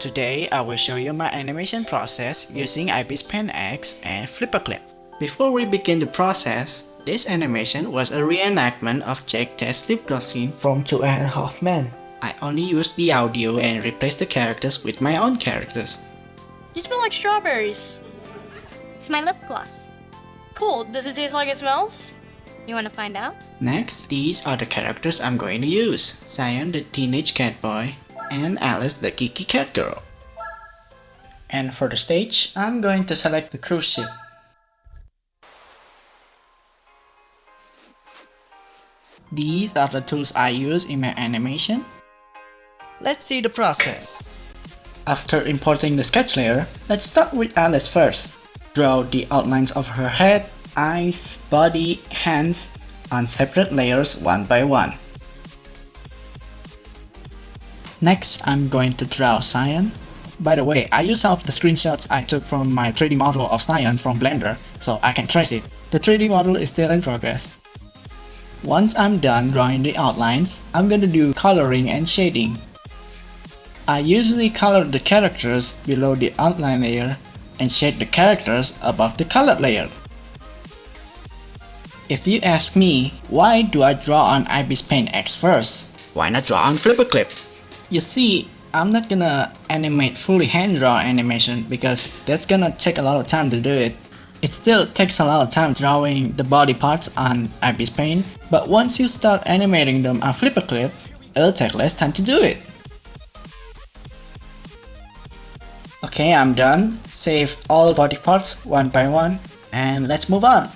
Today I will show you my animation process using Ibispaint X and Flipaclip. Before we begin the process, this animation was a reenactment of Jack Test's lip gloss scene from 2.5 Men. I only used the audio and replaced the characters with my own characters. You smell like strawberries. It's my lip gloss. Cool, does it taste like it smells? You wanna find out? Next, these are the characters I'm going to use. Cyan the teenage cat boy and Alice the geeky cat girl. And for the stage, I'm going to select the cruise ship. These are the tools I use in my animation. Let's see the process. After importing the sketch layer, let's start with Alice first. Draw the outlines of her head, eyes, body, hands on separate layers one by one. Next, I'm going to draw Cyan. By the way, I use some of the screenshots I took from my 3D model of Cyan from Blender, so I can trace it. The 3D model is still in progress. Once I'm done drawing the outlines, I'm gonna do coloring and shading. I usually color the characters below the outline layer and shade the characters above the colored layer. If you ask me, why do I draw on Ibispaint X first? Why not draw on Flipaclip? You see, I'm not gonna animate fully hand draw animation because that's gonna take a lot of time to do it. It still takes a lot of time drawing the body parts on Ibispaint, but once you start animating them on Flipaclip, it'll take less time to do it. Okay, I'm done. Save all body parts one by one, and let's move on.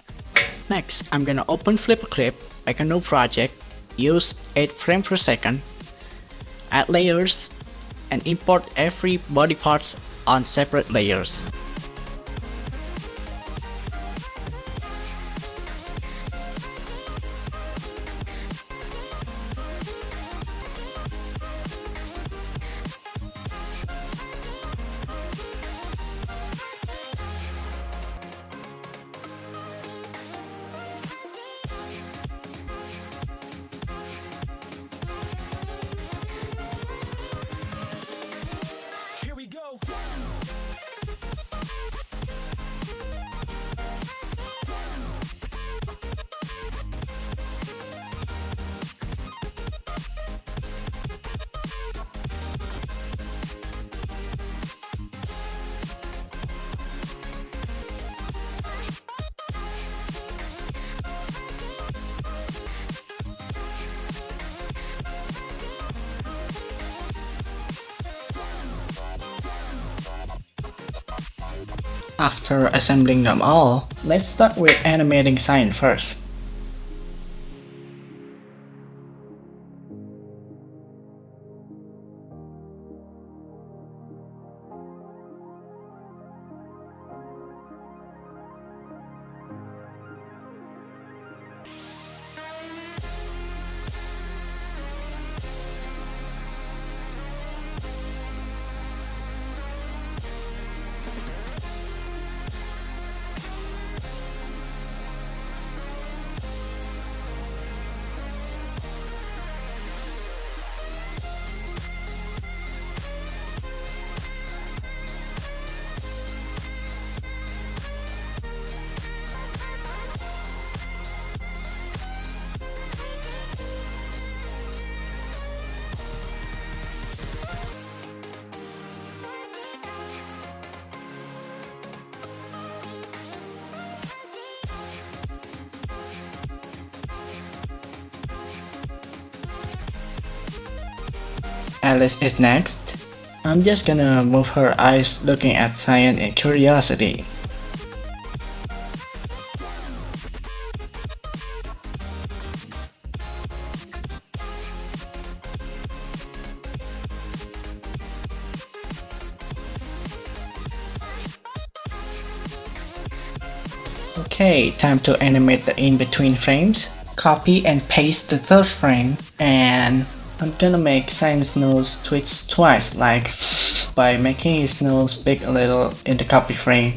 Next, I'm gonna open Flipaclip, make a new project, use 8 frames per second, add layers, and import every body parts on separate layers. After assembling them all, let's start with animating Cyan first. Alice is next. I'm just gonna move her eyes looking at Cyan in curiosity. Okay, time to animate the in-between frames. Copy and paste the third frame, and I'm gonna make Cyan's nose twitch twice, like by making his nose big a little in the copy frame.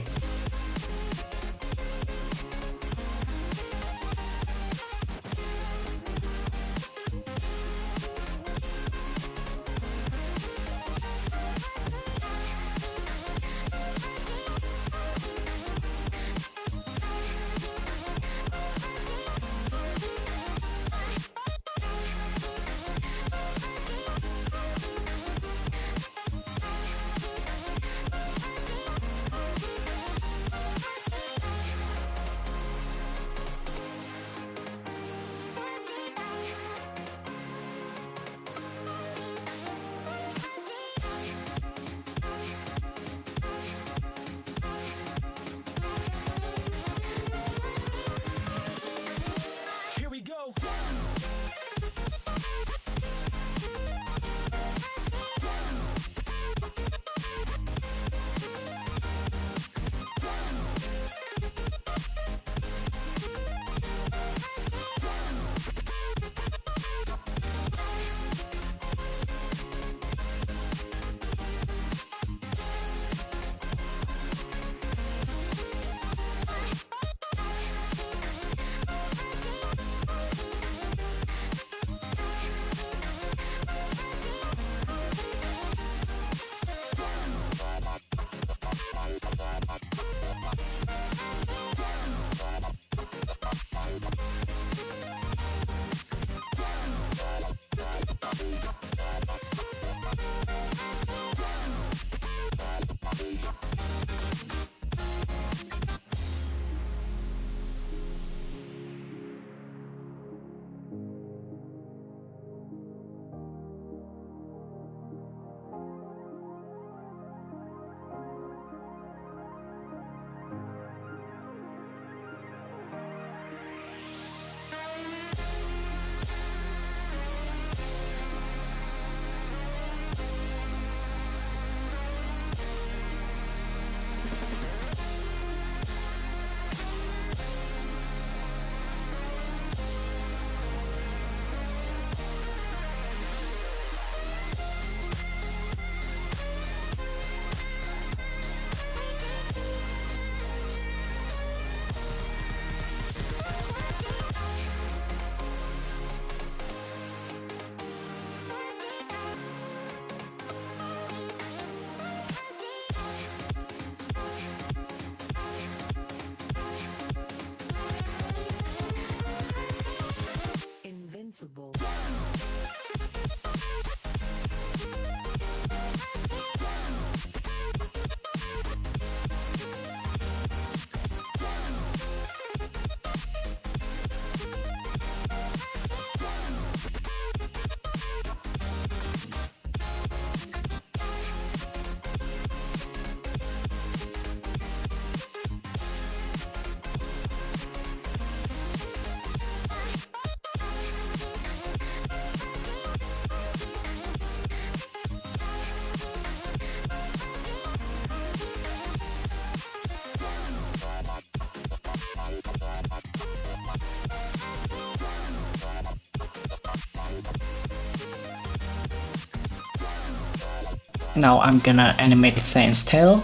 Now I'm gonna animate its tail.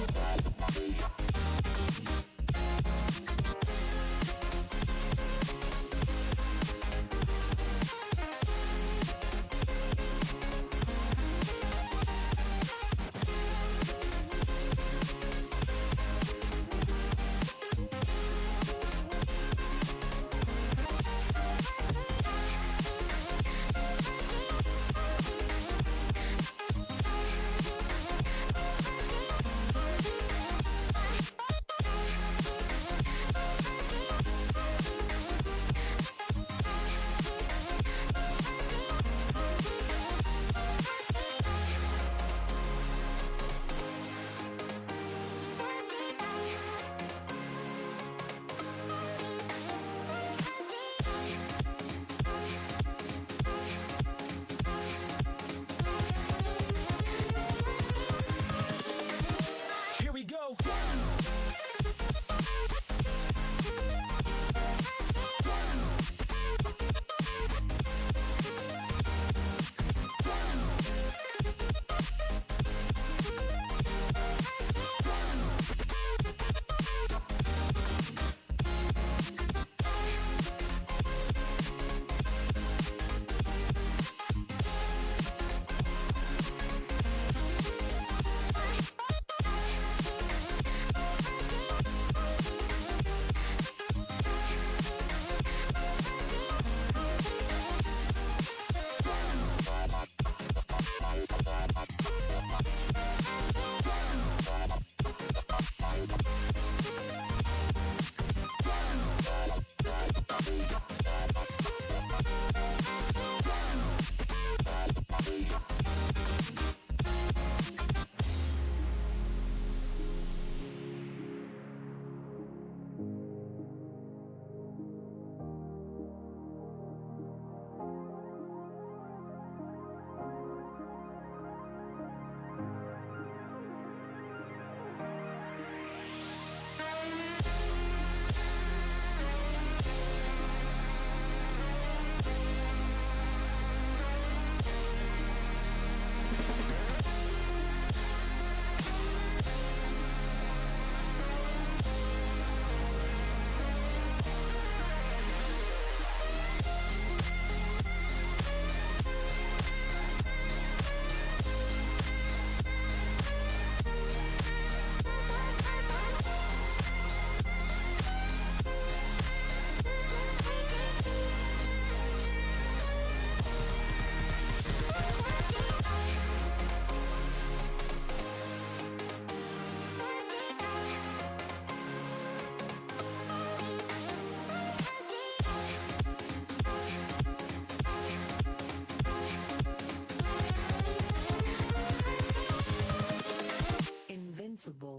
Invincible.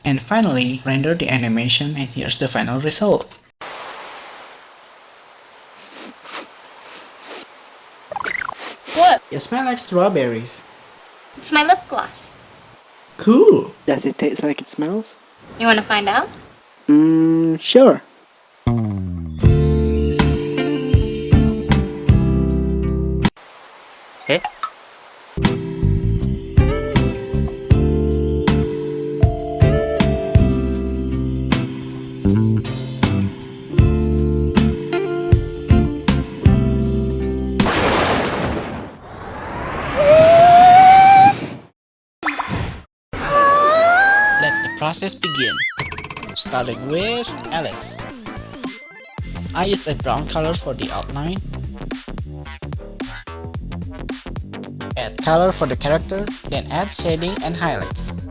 And finally, render the animation, and here's the final result. What? You smell like strawberries. It's my lip gloss. Cool! Does it taste like it smells? You want to find out? Sure. Eh? let the process begin. Starting with Alice. I used a brown color for the outline. Add color for the character, then add shading and highlights.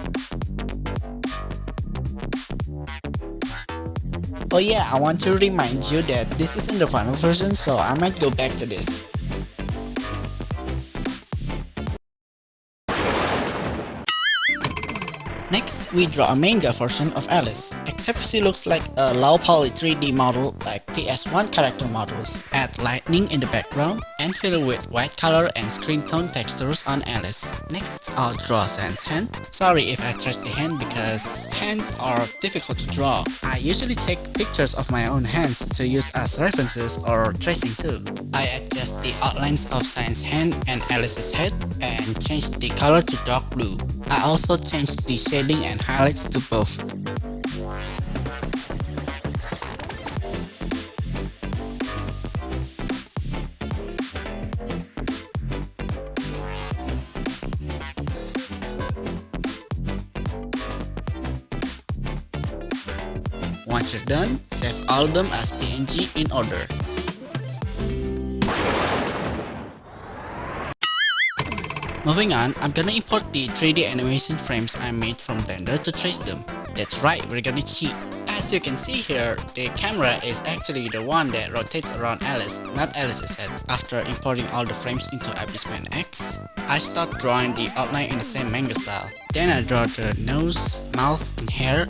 Oh yeah, I want to remind you that this isn't the final version, so I might go back to this. Next, we draw a manga version of Alice, except she looks like a low poly 3D model like PS1 character models. Add lightning in the background and fill it with white color and screen tone textures on Alice. Next, I'll draw Sans hand. Sorry if I traced the hand because hands are difficult to draw. I usually take pictures of my own hands to use as references or tracing too. I adjust the outlines of Sans hand and Alice's head and change the color to dark blue. I also changed the shading and highlights to both. Once you're done, save all of them as PNG in order. Moving on, I'm gonna import the 3D animation frames I made from Blender to trace them. That's right, we're gonna cheat. As you can see here, the camera is actually the one that rotates around Alice, not Alice's head. After importing all the frames into Ibispaint X, I start drawing the outline in the same manga style. Then I draw the nose, mouth, and hair.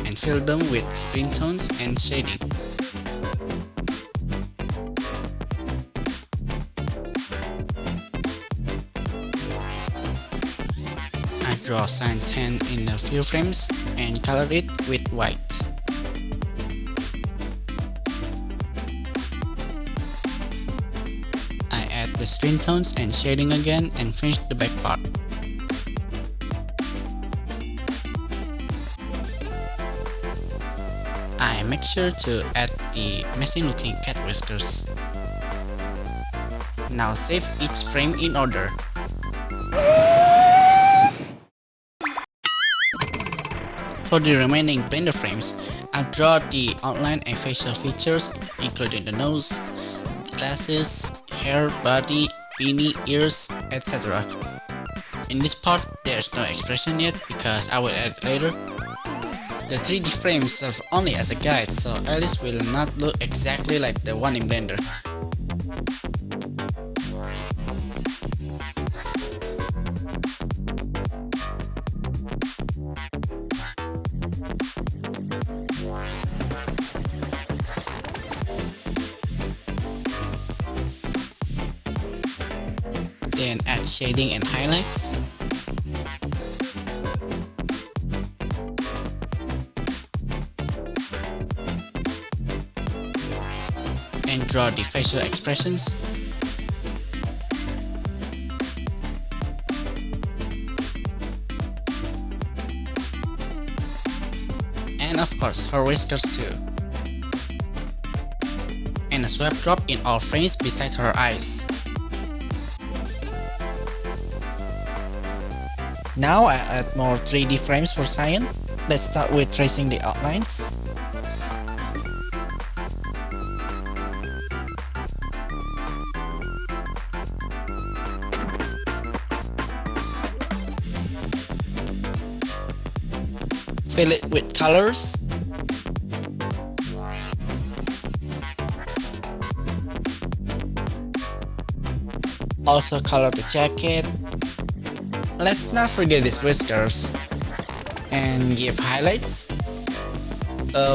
And fill them with screen tones and shading. I draw Sans hand in a few frames and color it with white. I add the screen tones and shading again and finish the back part. Make sure to add the messy looking cat whiskers. Now save each frame in order. For the remaining Blender frames, I've drawn the outline and facial features including the nose, glasses, hair, body, beanie, ears, etc. In this part, there's no expression yet because I will add it later. The 3D frames serve only as a guide, so Alice will not look exactly like the one in Blender. Then add shading and highlights. And draw the facial expressions. And of course her whiskers too. And a swipe drop in all frames beside her eyes. Now I add more 3D frames for Cyan. Let's start with tracing the outlines. Fill it with colors. Also color the jacket. Let's not forget these whiskers. And give highlights.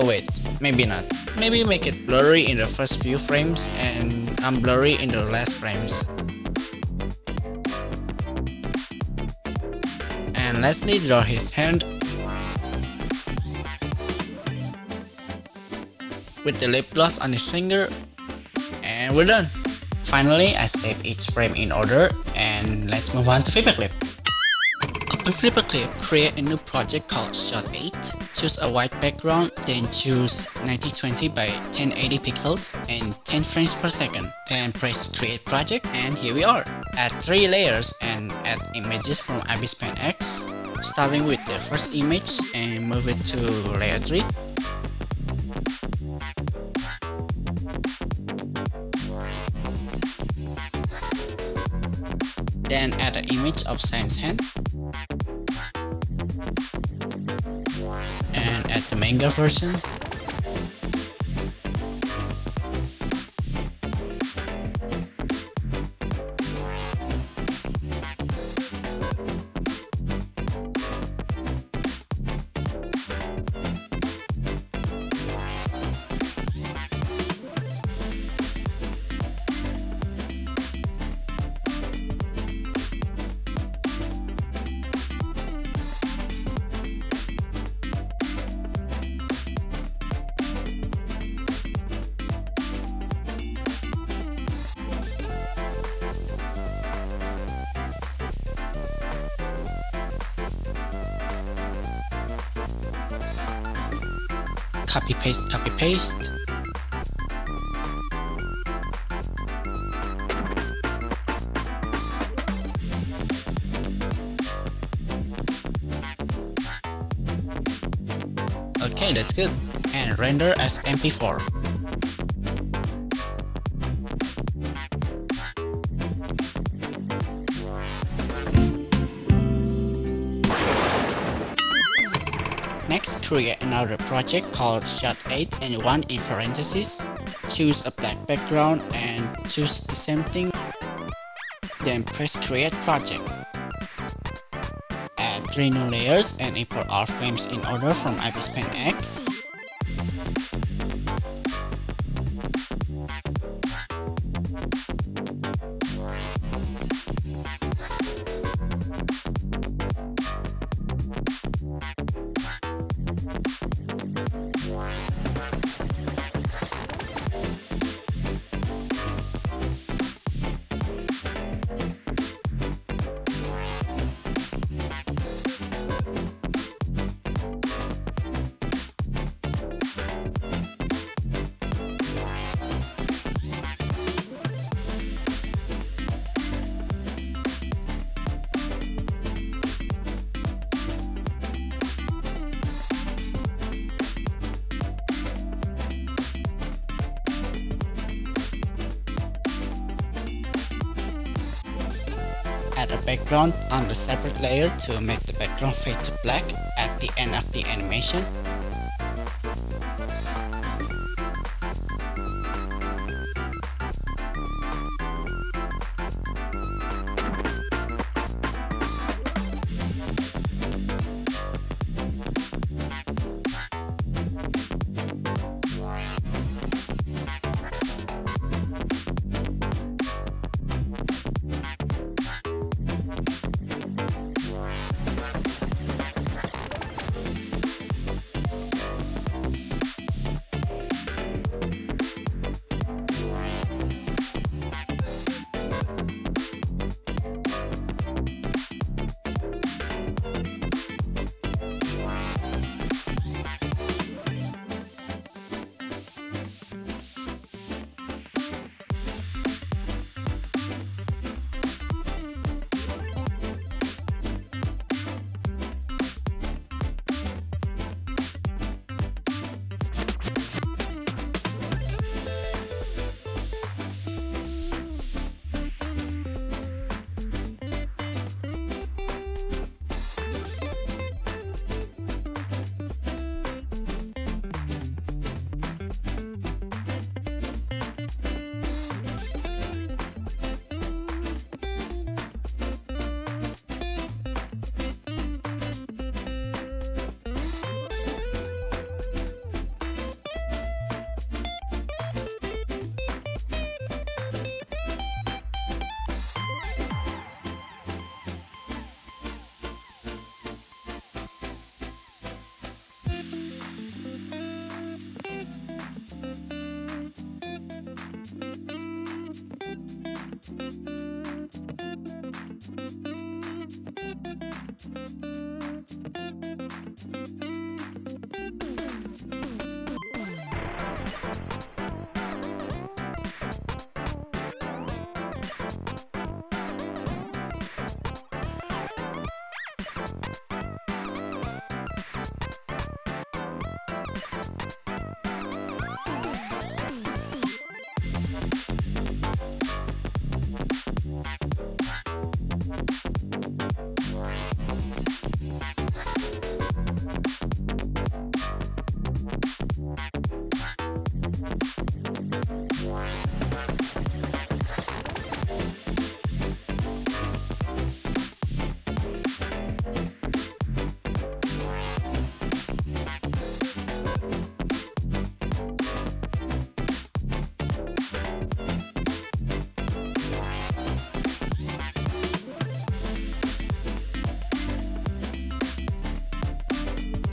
Wait, maybe not. Maybe make it blurry in the first few frames and unblurry in the last frames. And lastly, draw his hand with the lip gloss on his finger, and we're done. Finally, I save each frame in order, and let's move on to Flipaclip. Open Flipaclip, create a new project called Shot 8. Choose a white background, then choose 1920 by 1080 pixels and 10 frames per second. Then press create project, and here we are. Add 3 layers and add images from Ibispaint X, starting with the first image and move it to layer 3. Then add an image of Cyan's hand and add the manga version. Copy paste, copy paste. Okay, that's good. And render as MP4. Next, create another project called Shot 8 and 1 in parentheses. Choose a black background and choose the same thing. Then press create project. Add 3 new layers and import all frames in order from Ibispaint X. Add a background on the separate layer to make the background fade to black at the end of the animation.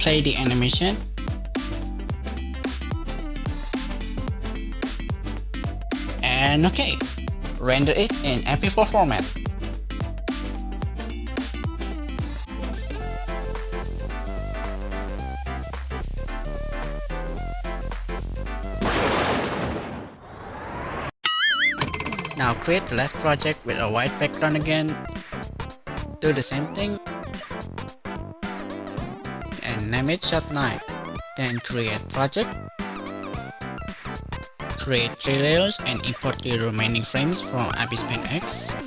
play the animation. And okay, render it in MP4 format. Now create the last project with a white background again. Do the same thing and name it shot 9. Then create project, create 3 layers and import the remaining frames from Ibispaint X.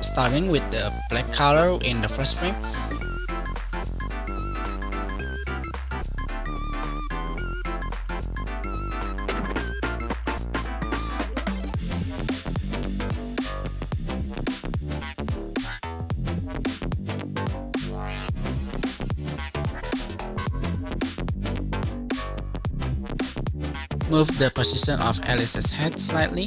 Starting with the black color in the first frame. Move the position of Alice's head slightly.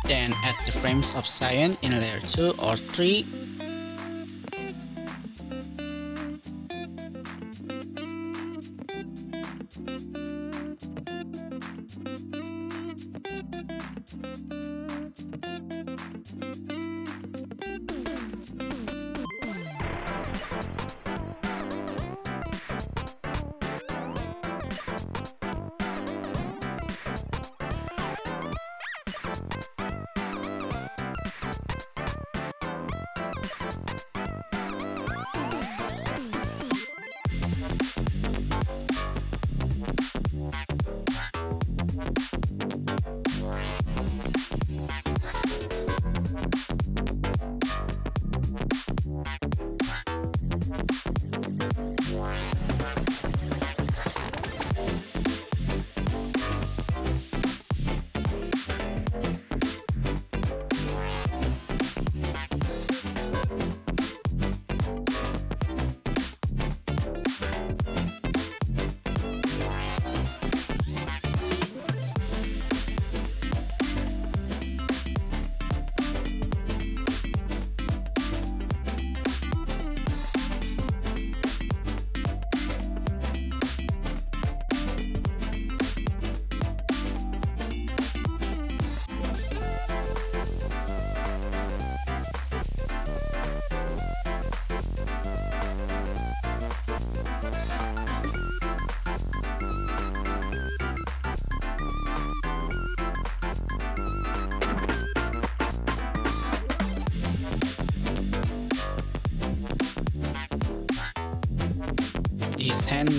Then add the frames of cyan in layer 2 or 3.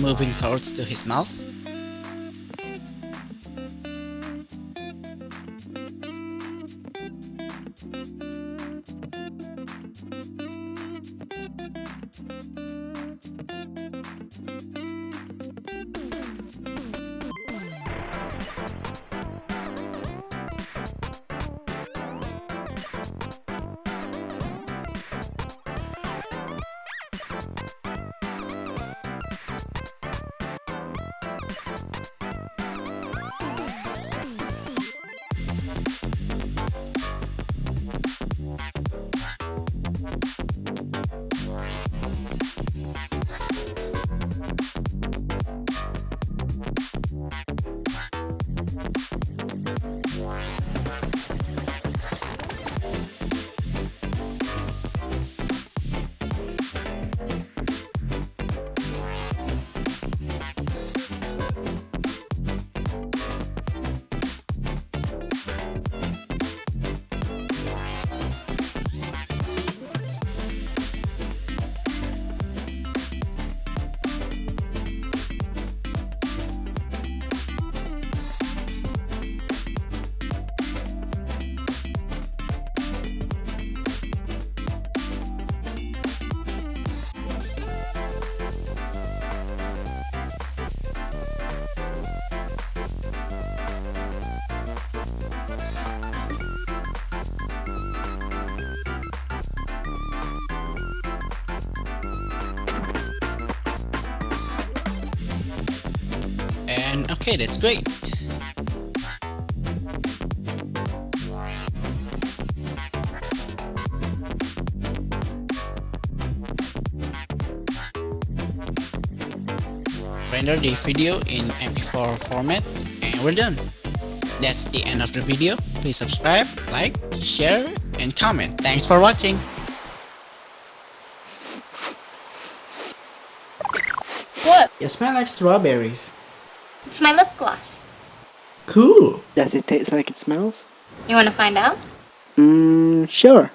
moving towards to his mouth. And okay, that's great. Render the video in MP4 format and we're done. That's the end of the video. Please subscribe, like, share, and comment. Thanks for watching. What? You smell like strawberries. It's my lip gloss. Cool. Does it taste like it smells? You want to find out? Sure.